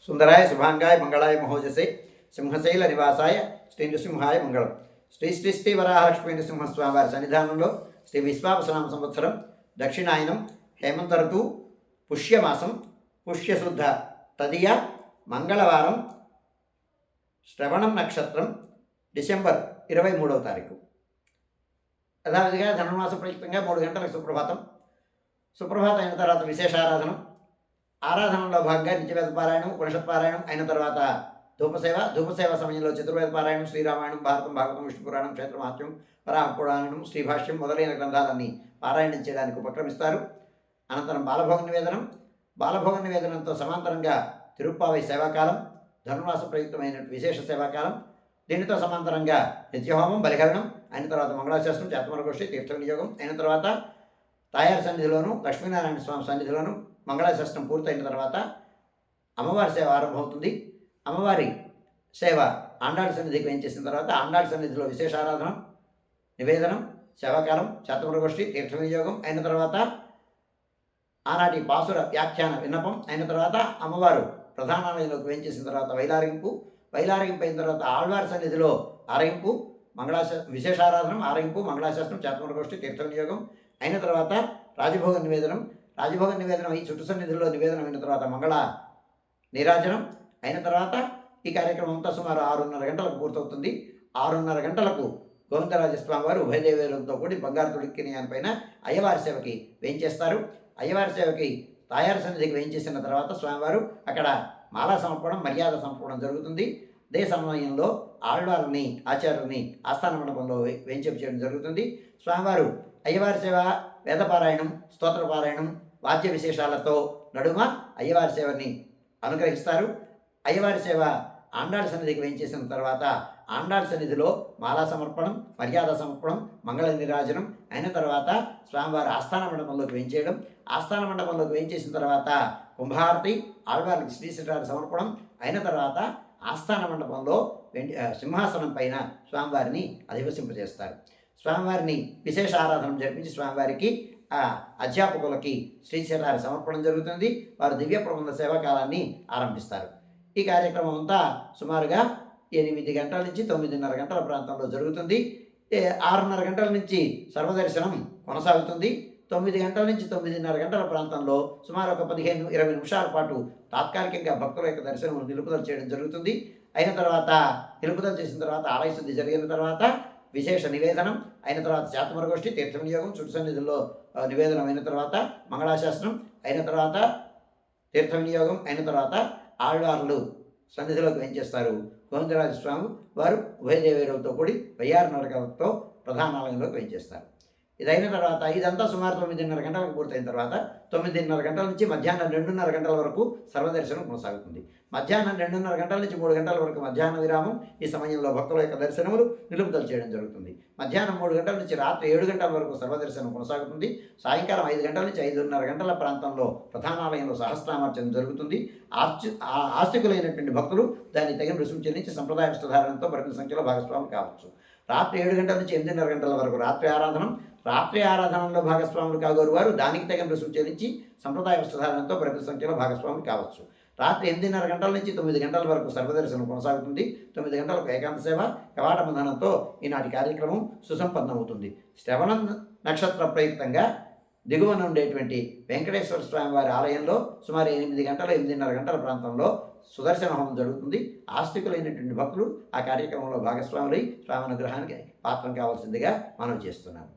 సుందరాయ శుభాంగాయ మంగళాయ మహోజసే సింహశైల నివాసాయ శ్రీ నృసింహాయ మంగళం. శ్రీ శ్రీ శ్రీ వరాహలక్ష్మీ నృసింహస్వామి వారి సన్నిధానంలో శ్రీ విశ్వావసనామ సంవత్సరం దక్షిణాయనం హేమంత ఋతువు పుష్యమాసం పుష్యశుద్ధ తదియ మంగళవారం శ్రవణం నక్షత్రం డిసెంబర్ 23వ తారీఖు. యథావిధిగా ధనుర్మాస ప్రయుక్తంగా 3 గంటలకు సుప్రభాతం. సుప్రభాతం అయిన తర్వాత విశేషారాధనం. ఆరాధనలో భాగంగా నిత్యవేద పారాయణం, ఉపనిషత్ పారాయణం అయిన తర్వాత ధూపసేవ సమయంలో చతుర్వేద పారాయణం, శ్రీరామాయణం, భారతం, భాగవతం, విష్ణు పురాణం, క్షేత్రమహాత్మ్యం, వరాహ పురాణం, శ్రీభాష్యం మొదలైన గ్రంథాలన్నీ పారాయణం చేయడానికి ఉపక్రమిస్తారు. అనంతరం బాలభోగ నివేదనంతో సమాంతరంగా తిరుప్పావై సేవాకాలం, ధనుర్మాస ప్రయుక్తమైన విశేష సేవాకాలం. దీనితో సమాంతరంగా నిత్యహోమం, బలిహవనం అయిన తర్వాత మంగళాశాస్త్రం, చేతమరగోష్ఠి, తీర్థ వినియోగం అయిన తర్వాత తాయారు సన్నిధిలోను, లక్ష్మీనారాయణ స్వామి సన్నిధిలోను మంగళాశాస్త్రం పూర్తయిన తర్వాత అమ్మవారి సేవ ఆరంభమవుతుంది. అమ్మవారి సేవ ఆండాళ్ళ సన్నిధికి వేయించేసిన తర్వాత ఆండాళ్ళ సన్నిధిలో విశేషారాధన, నివేదనం, సేవాకాలం, చేతమరగోష్ఠి, తీర్థ వినియోగం అయిన తర్వాత ఆనాటి పాసుర వ్యాఖ్యాన విన్నపం అయిన తర్వాత అమ్మవారు ప్రధానాలయంలోకి వేయించేసిన తర్వాత వైలారగింపు అయిన తర్వాత ఆళ్వారి సన్నిధిలో ఆరగింపు, విశేషారాధనం, ఆరగింపు, మంగళాశాస్త్రం, చేతమరగోష్ఠి, తీర్థ వినియోగం అయిన తర్వాత రాజభోగ నివేదనం ఈ చుట్టు సన్నిధిలో నివేదనం అయిన తర్వాత మంగళ నీరాజనం అయిన తర్వాత ఈ కార్యక్రమం అంతా సుమారు 6:30 గంటలకు పూర్తవుతుంది. 6:30 గంటలకు గోవిందరాజస్వామి వారు ఉభయదేవేరులతో కూడి బంగారు తుడిక్కిని పైన అయ్యవారి సేవకి వేయించేస్తారు. అయ్యవారి సేవకి తాయారు సన్నిధికి వేయించేసిన తర్వాత స్వామివారు అక్కడ మాలా సమర్పణం, మర్యాద సమర్పణం జరుగుతుంది. అదే సమయంలో ఆళ్వారిని, ఆచార్యుల్ని ఆస్థాన మండపంలో వేయించేపు చేయడం జరుగుతుంది. స్వామివారు అయ్యవారి సేవ, వేదపారాయణం, స్తోత్రపారాయణం, వాద్య విశేషాలతో నడుమ అయ్యవారి సేవని అనుగ్రహిస్తారు. అయ్యవారి సేవ ఆండాళ్ళ సన్నిధికి వేయించేసిన తర్వాత ఆండాళ్ళ సన్నిధిలో మాలా సమర్పణం, మర్యాద సమర్పణం, మంగళ నిరాజనం అయిన తర్వాత స్వామివారి ఆస్థాన మండపంలోకి వేయించేయడం. ఆస్థాన మండపంలోకి వేయించేసిన తర్వాత కుంభారతి, ఆళ్వారికి శ్రీశ్రీరాజ సమర్పణం అయిన తర్వాత ఆస్థాన మండపంలో సింహాసనం పైన స్వామివారిని అధివసింపజేస్తారు. స్వామివారిని విశేష ఆరాధన జరిపించి స్వామివారికి అధ్యాపకులకి శ్రీశ్రీరాజ సమర్పణం జరుగుతుంది. వారు దివ్య ప్రబంధ సేవాకాలాన్ని ఆరంభిస్తారు. ఈ కార్యక్రమం అంతా సుమారుగా 8 గంటల నుంచి 9:30 గంటల ప్రాంతంలో జరుగుతుంది. 6:30 గంటల నుంచి సర్వదర్శనం కొనసాగుతుంది. 9 గంటల నుంచి 9:30 గంటల ప్రాంతంలో సుమారు ఒక 15-20 నిమిషాల పాటు తాత్కాలికంగా భక్తుల యొక్క దర్శనం నిలుపుదల చేయడం జరుగుతుంది. అయిన తర్వాత నిలుపుదల చేసిన తర్వాత ఆలయ శుద్ధి జరిగిన తర్వాత విశేష నివేదనం అయిన తర్వాత చేతమరగోష్ఠి, తీర్థ వినియోగం, చుట్టు సన్నిధుల్లో నివేదనం అయిన తర్వాత మంగళాశాస్త్రం అయిన తర్వాత తీర్థ వినియోగం అయిన తర్వాత ఆళ్వార్లు సన్నిధిలోకి వేయించేస్తారు. గోవిందరాజస్వామి వారు ఉభయదేవేరులతో కూడి 1006 నరకాలతో ప్రధానాలయంలోకి వేయించేస్తారు. ఇదైన తర్వాత ఇదంతా సుమారు 9:30 గంటలకు పూర్తయిన తర్వాత 9:30 గంటల నుంచి మధ్యాహ్నం 2:30 గంటల వరకు సర్వదర్శనం కొనసాగుతుంది. మధ్యాహ్నం 2:30 గంటల నుంచి 3 గంటల వరకు మధ్యాహ్న విరామం. ఈ సమయంలో భక్తుల యొక్క దర్శనములు నిలుపుదల చేయడం జరుగుతుంది. మధ్యాహ్నం 3 గంటల నుంచి రాత్రి 7 గంటల వరకు సర్వదర్శనం కొనసాగుతుంది. సాయంకాలం 5 గంటల నుంచి 5:30 గంటల ప్రాంతంలో ప్రధానాలయంలో సహస్రనామార్చన జరుగుతుంది. ఆస్తికులైనటువంటి భక్తులు దాన్ని తగిన రుసుము చెల్లించి సంప్రదాయ విస్తధారణతో పరిమిత సంఖ్యలో భాగస్వాములు కావచ్చు. రాత్రి 7 గంటల నుంచి 8:30 గంటల వరకు రాత్రి ఆరాధనలో భాగస్వాములు కాగోరు వారు దానికి తగిన రుసుము చెల్లించి సంప్రదాయ వస్త్రధారణతో పరిమిత సంఖ్యలో భాగస్వాములు కావచ్చు. రాత్రి 8:30 గంటల నుంచి 9 గంటల వరకు సర్వదర్శనం కొనసాగుతుంది. 9 గంటలకు ఏకాంత సేవ, కవాట బంధనంతో ఈనాటి కార్యక్రమం సుసంపన్నమవుతుంది. శ్రవణం నక్షత్ర ప్రయుక్తంగా దిగువన ఉండేటువంటి వెంకటేశ్వర స్వామి వారి ఆలయంలో సుమారు 8:30 గంటల ప్రాంతంలో సుదర్శన హోమం జరుగుతుంది. ఆస్తికులైనటువంటి భక్తులు ఆ కార్యక్రమంలో భాగస్వాములై స్వామి అనుగ్రహానికి పాత్రం కావాల్సిందిగా మనం చేస్తున్నాము.